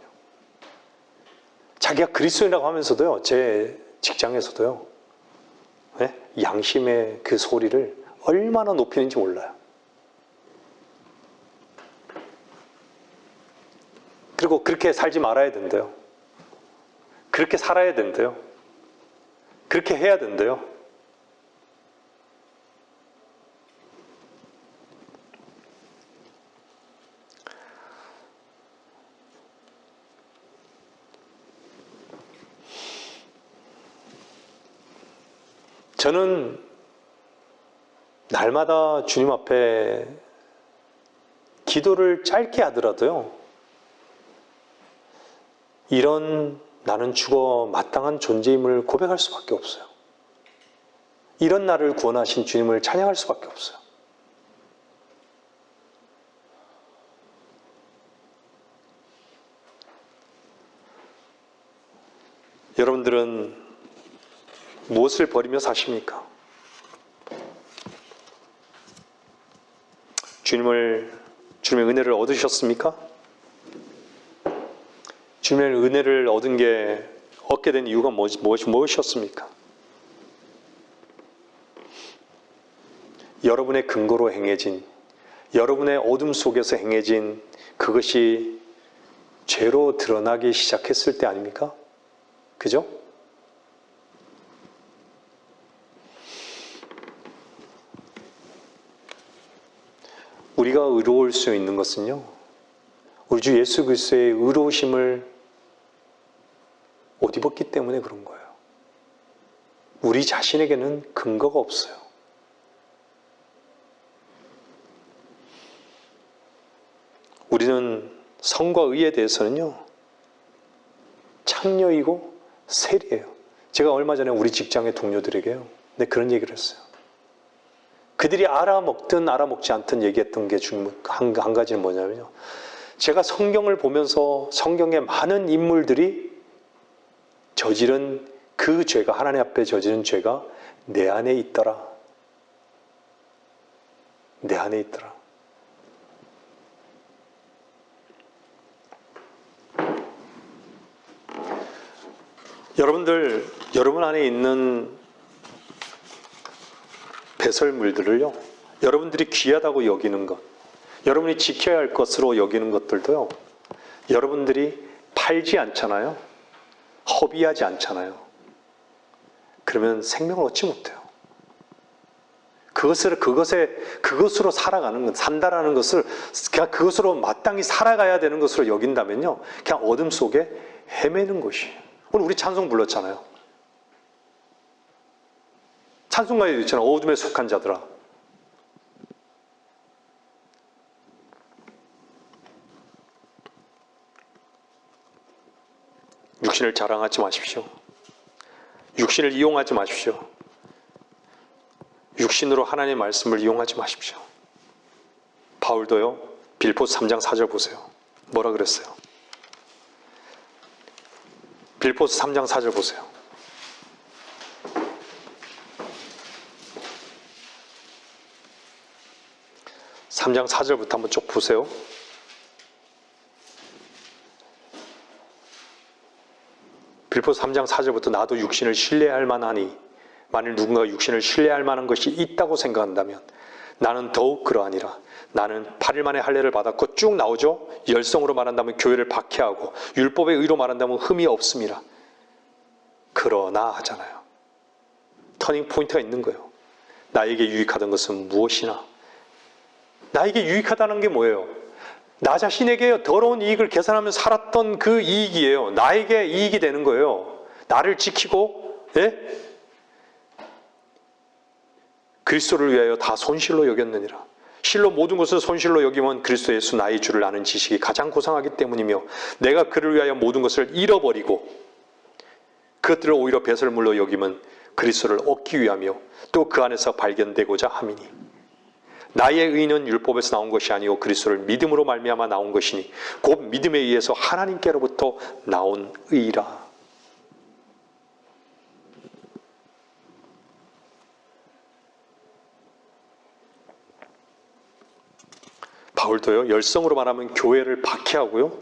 자기가 그리스도인이라고 하면서도요, 제 직장에서도요, 양심의 그 소리를 얼마나 높이는지 몰라요. 그리고 그렇게 살지 말아야 된대요. 그렇게 살아야 된대요. 그렇게 해야 된대요. 저는 날마다 주님 앞에 기도를 짧게 하더라도요, 이런 나는 죽어 마땅한 존재임을 고백할 수밖에 없어요. 이런 나를 구원하신 주님을 찬양할 수밖에 없어요. 여러분들은 무엇을 버리며 사십니까? 주님의 은혜를 얻으셨습니까? 주님의 은혜를 얻게 된 이유가 무엇이었습니까? 여러분의 근거로 행해진, 여러분의 어둠 속에서 행해진 그것이 죄로 드러나기 시작했을 때 아닙니까? 그죠? 우리가 의로울 수 있는 것은요, 우리 주 예수 그리스도의 의로우심을 옷 입었기 때문에 그런 거예요. 우리 자신에게는 근거가 없어요. 우리는 성과 의에 대해서는요, 창녀이고 세리예요. 제가 얼마 전에 우리 직장의 동료들에게요, 그런 얘기를 했어요. 그들이 알아먹든 알아먹지 않든 얘기했던 게 한 가지는 뭐냐면요, 제가 성경을 보면서 성경의 많은 인물들이 저지른 그 죄가, 하나님 앞에 저지른 죄가 내 안에 있더라. 내 안에 있더라. 여러분 안에 있는 배설물들을요, 여러분들이 귀하다고 여기는 것, 여러분이 지켜야 할 것으로 여기는 것들도요, 여러분들이 팔지 않잖아요. 허비하지 않잖아요. 그러면 생명을 얻지 못해요. 그것으로 살아가는 것, 산다라는 것을 그냥 그것으로 마땅히 살아가야 되는 것으로 여긴다면요, 그냥 어둠 속에 헤매는 것이에요. 오늘 우리 찬송 불렀잖아요. 찬송가에 있잖아요. 어둠에 속한 자들아. 육신을 자랑하지 마십시오. 육신을 이용하지 마십시오. 육신으로 하나님의 말씀을 이용하지 마십시오. 바울도요, 빌보스 3장 4절 보세요. 뭐라 그랬어요? 빌보스 3장 4절 보세요. 삼 장 4절부터 한번 쭉 보세요. 빌보스 3장 4절부터 나도 육신을 신뢰할 만하니 만일 누군가가 육신을 신뢰할 만한 것이 있다고 생각한다면 나는 더욱 그러하니라. 나는 8일 만에 할례를 받았고 쭉 나오죠. 열성으로 말한다면 교회를 박해하고 율법의 의로 말한다면 흠이 없음이라. 그러나 하잖아요. 터닝 포인트가 있는 거예요. 나에게 유익하던 것은 무엇이나. 나에게 유익하다는 게 뭐예요? 나 자신에게 더러운 이익을 계산하며 살았던 그 이익이에요. 나에게 이익이 되는 거예요. 나를 지키고, 그리스도를 위하여 다 손실로 여겼느니라. 실로 모든 것을 손실로 여기면 그리스도 예수 나의 주를 아는 지식이 가장 고상하기 때문이며 내가 그를 위하여 모든 것을 잃어버리고 그것들을 오히려 배설물로 여기면 그리스도를 얻기 위하며 또 그 안에서 발견되고자 함이니 나의 의는 율법에서 나온 것이 아니오 그리스도를 믿음으로 말미암아 나온 것이니 곧 믿음에 의해서 하나님께로부터 나온 의라. 바울도요, 열성으로 말하면 교회를 박해하고요,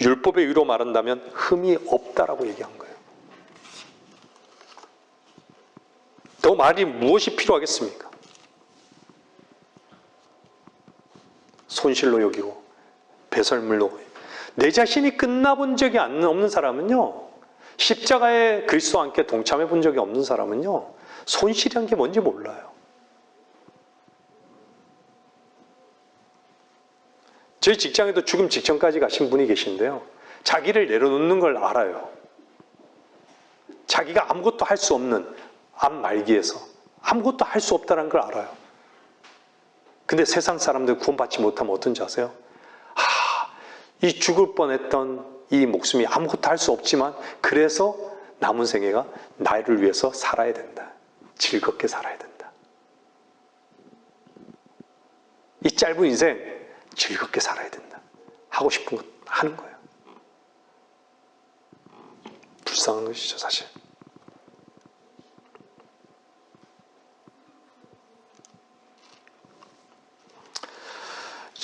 율법의 의로 말한다면 흠이 없다라고 얘기한 거예요. 더 말이 무엇이 필요하겠습니까? 손실로 여기고 배설물로. 내 자신이 끝나본 적이 없는 사람은요, 십자가에 그리스도와 함께 동참해 본 적이 없는 사람은요, 손실이란 게 뭔지 몰라요. 저희 직장에도 죽음 직전까지 가신 분이 계신데요, 자기를 내려놓는 걸 알아요. 자기가 아무것도 할 수 없는 암 말기에서 아무것도 할 수 없다는 걸 알아요. 근데 세상 사람들 구원받지 못하면 어떤지 아세요? 이 죽을 뻔했던 이 목숨이 아무것도 할 수 없지만 그래서 남은 생애가 나를 위해서 살아야 된다. 즐겁게 살아야 된다. 이 짧은 인생 즐겁게 살아야 된다. 하고 싶은 것 하는 거예요. 불쌍한 것이죠, 사실.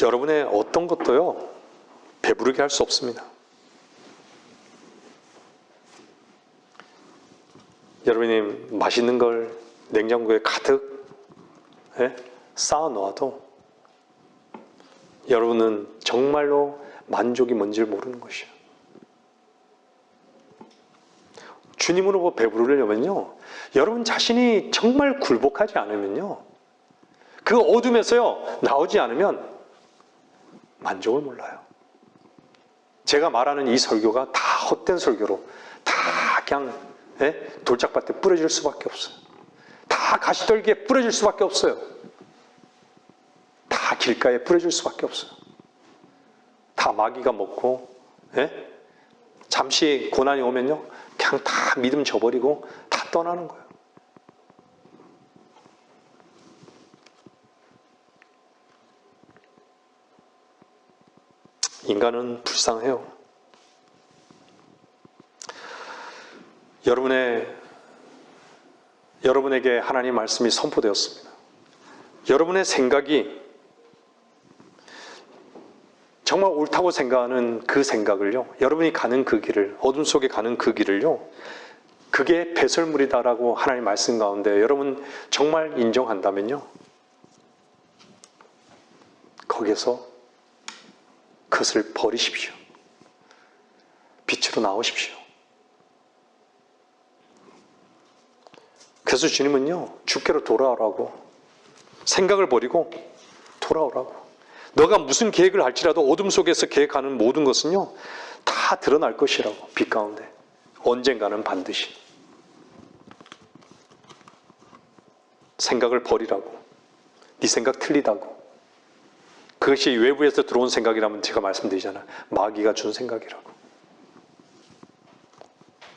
여러분의 어떤 것도요, 배부르게 할 수 없습니다. 여러분이 맛있는 걸 냉장고에 가득 쌓아 놓아도 여러분은 정말로 만족이 뭔지를 모르는 것이에요. 주님으로 배부르려면요, 여러분 자신이 정말 굴복하지 않으면요, 그 어둠에서요 나오지 않으면 만족을 몰라요. 제가 말하는 이 설교가 다 헛된 설교로 다 그냥 돌짝밭에 뿌려질 수밖에 없어요. 다 가시떨기에 뿌려질 수밖에 없어요. 다 길가에 뿌려질 수밖에 없어요. 다 마귀가 먹고 잠시 고난이 오면요 그냥 다 믿음 저버리고 다 떠나는 거예요. 인간은 불쌍해요. 여러분에게 하나님 말씀이 선포되었습니다. 여러분의 생각이 정말 옳다고 생각하는 그 생각을요, 여러분이 가는 그 길을, 어둠 속에 가는 그 길을요, 그게 배설물이다라고 하나님 말씀 가운데 여러분 정말 인정한다면요, 거기에서 그것을 버리십시오. 빛으로 나오십시오. 그래서 주님은요, 주께로 돌아오라고, 생각을 버리고 돌아오라고. 너가 무슨 계획을 할지라도 어둠 속에서 계획하는 모든 것은요, 다 드러날 것이라고, 빛 가운데. 언젠가는 반드시. 생각을 버리라고. 네 생각 틀리다고. 그것이 외부에서 들어온 생각이라면 제가 말씀드리잖아요. 마귀가 준 생각이라고.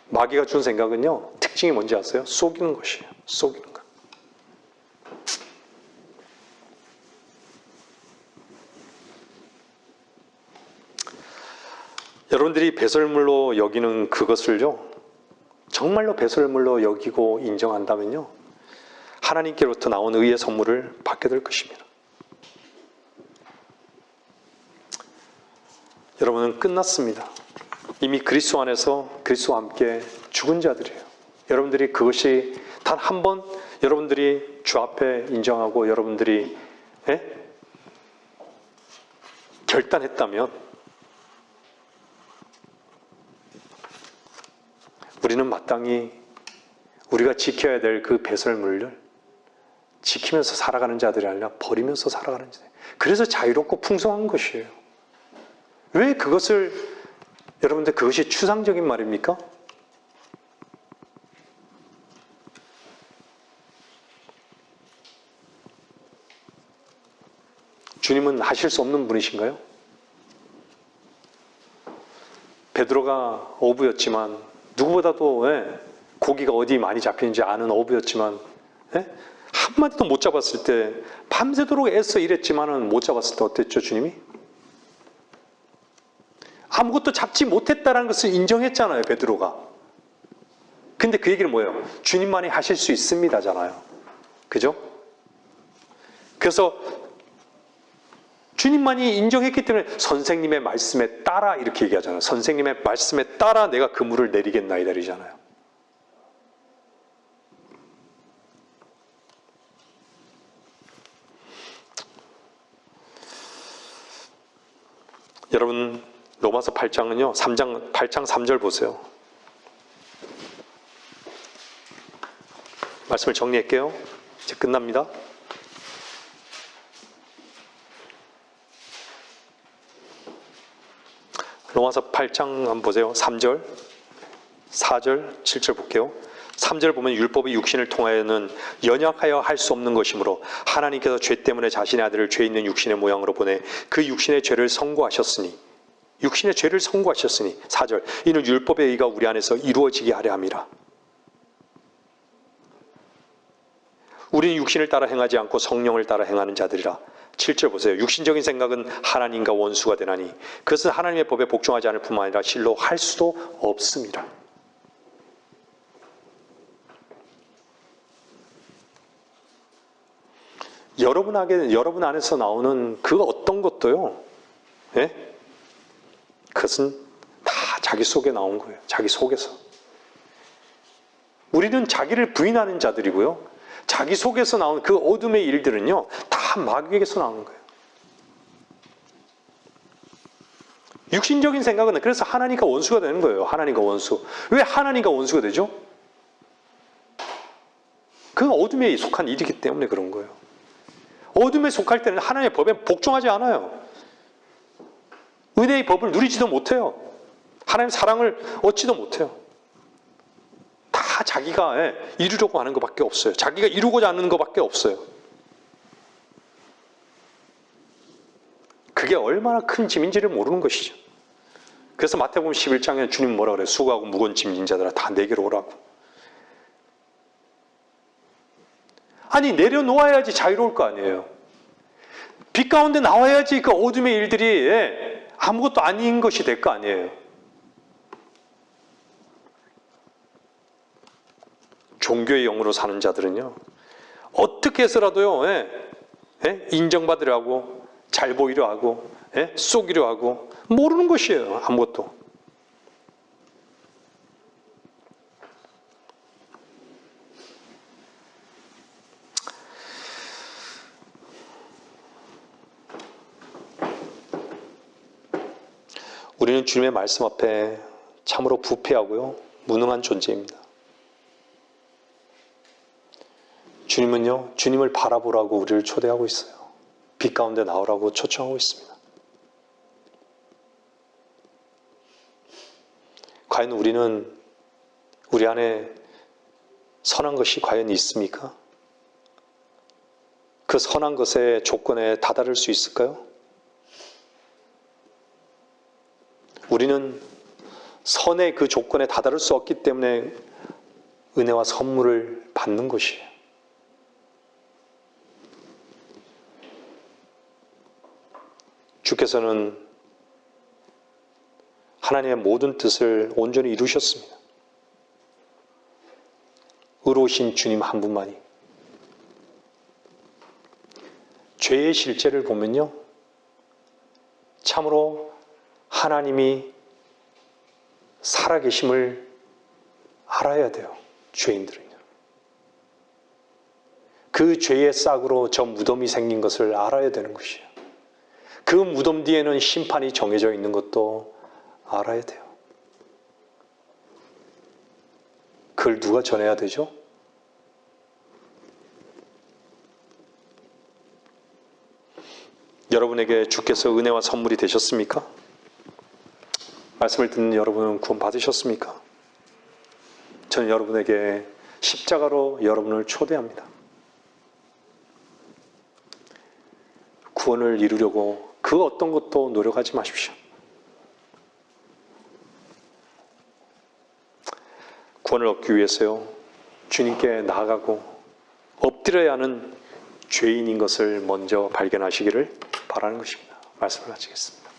마귀가 준 생각은요, 특징이 뭔지 아세요? 속이는 것이에요. 속이는 것. 여러분들이 배설물로 여기는 그것을요, 정말로 배설물로 여기고 인정한다면요, 하나님께로부터 나온 의의 선물을 받게 될 것입니다. 여러분은 끝났습니다. 이미 그리스도 안에서 그리스도와 함께 죽은 자들이에요. 여러분들이 그것이 단 한 번 여러분들이 주 앞에 인정하고 여러분들이 결단했다면 우리는 마땅히 우리가 지켜야 될 그 배설물을 지키면서 살아가는 자들이 아니라 버리면서 살아가는 자들. 그래서 자유롭고 풍성한 것이에요. 왜 그것을, 여러분들 그것이 추상적인 말입니까? 주님은 하실 수 없는 분이신가요? 베드로가 어부였지만, 누구보다도 고기가 어디 많이 잡히는지 아는 어부였지만, 한마디도 못 잡았을 때, 밤새도록 애써 일했지만은 못 잡았을 때 어땠죠, 주님이? 아무것도 잡지 못했다는 것을 인정했잖아요, 베드로가. 근데 그 얘기는 뭐예요? 주님만이 하실 수 있습니다잖아요. 그죠? 그래서 주님만이 인정했기 때문에 선생님의 말씀에 따라 이렇게 얘기하잖아요. 선생님의 말씀에 따라 내가 그물을 내리겠나이다 이러잖아요. 여러분 로마서 8장은요. 8장 3절 보세요. 말씀을 정리할게요. 이제 끝납니다. 로마서 8장 한번 보세요. 3절, 4절, 7절 볼게요. 3절 보면 율법이 육신을 통하여는 연약하여 할 수 없는 것이므로 하나님께서 죄 때문에 자신의 아들을 죄 있는 육신의 모양으로 보내 그 육신의 죄를 선고하셨으니 4절 이는 율법의 의가 우리 안에서 이루어지게 하려 함이라. 우리는 육신을 따라 행하지 않고 성령을 따라 행하는 자들이라. 7절 보세요. 육신적인 생각은 하나님과 원수가 되나니 그것은 하나님의 법에 복종하지 않을 뿐만 아니라 실로 할 수도 없습니다. 여러분 안에서 나오는 그 어떤 것도요, 예? 그것은 다 자기 속에 나온 거예요. 자기 속에서. 우리는 자기를 부인하는 자들이고요. 자기 속에서 나온 그 어둠의 일들은요, 다 마귀에게서 나오는 거예요. 육신적인 생각은 그래서 하나님과 원수가 되는 거예요. 하나님과 원수. 왜 하나님과 원수가 되죠? 그건 어둠에 속한 일이기 때문에 그런 거예요. 어둠에 속할 때는 하나님의 법에 복종하지 않아요. 은혜의 법을 누리지도 못해요. 하나님의 사랑을 얻지도 못해요. 다 자기가 이루려고 하는 것밖에 없어요. 자기가 이루고자 하는 것밖에 없어요. 그게 얼마나 큰 짐인지를 모르는 것이죠. 그래서 마태복음 11장에 주님 뭐라 그래요? 수고하고 무거운 짐진 자들아 다 내게로 오라고. 아니 내려놓아야지 자유로울 거 아니에요. 빛 가운데 나와야지 그 어둠의 일들이 아무것도 아닌 것이 될 거 아니에요. 종교의 영으로 사는 자들은요, 어떻게 해서라도요, 인정받으려 하고, 잘 보이려 하고, 쏘기려 하고, 모르는 것이에요. 아무것도. 우리는 주님의 말씀 앞에 참으로 부패하고요, 무능한 존재입니다. 주님은요, 주님을 바라보라고 우리를 초대하고 있어요. 빛 가운데 나오라고 초청하고 있습니다. 과연 우리는 우리 안에 선한 것이 과연 있습니까? 그 선한 것의 조건에 다다를 수 있을까요? 우리는 선의 그 조건에 다다를 수 없기 때문에 은혜와 선물을 받는 것이에요. 주께서는 하나님의 모든 뜻을 온전히 이루셨습니다. 의로우신 주님 한 분만이. 죄의 실제를 보면요, 참으로 하나님이 살아계심을 알아야 돼요. 죄인들은요. 그 죄의 싹으로 저 무덤이 생긴 것을 알아야 되는 것이에요. 그 무덤 뒤에는 심판이 정해져 있는 것도 알아야 돼요. 그걸 누가 전해야 되죠? 여러분에게 주께서 은혜와 선물이 되셨습니까? 말씀을 듣는 여러분은 구원 받으셨습니까? 저는 여러분에게 십자가로 여러분을 초대합니다. 구원을 이루려고 그 어떤 것도 노력하지 마십시오. 구원을 얻기 위해서요, 주님께 나아가고 엎드려야 하는 죄인인 것을 먼저 발견하시기를 바라는 것입니다. 말씀을 마치겠습니다.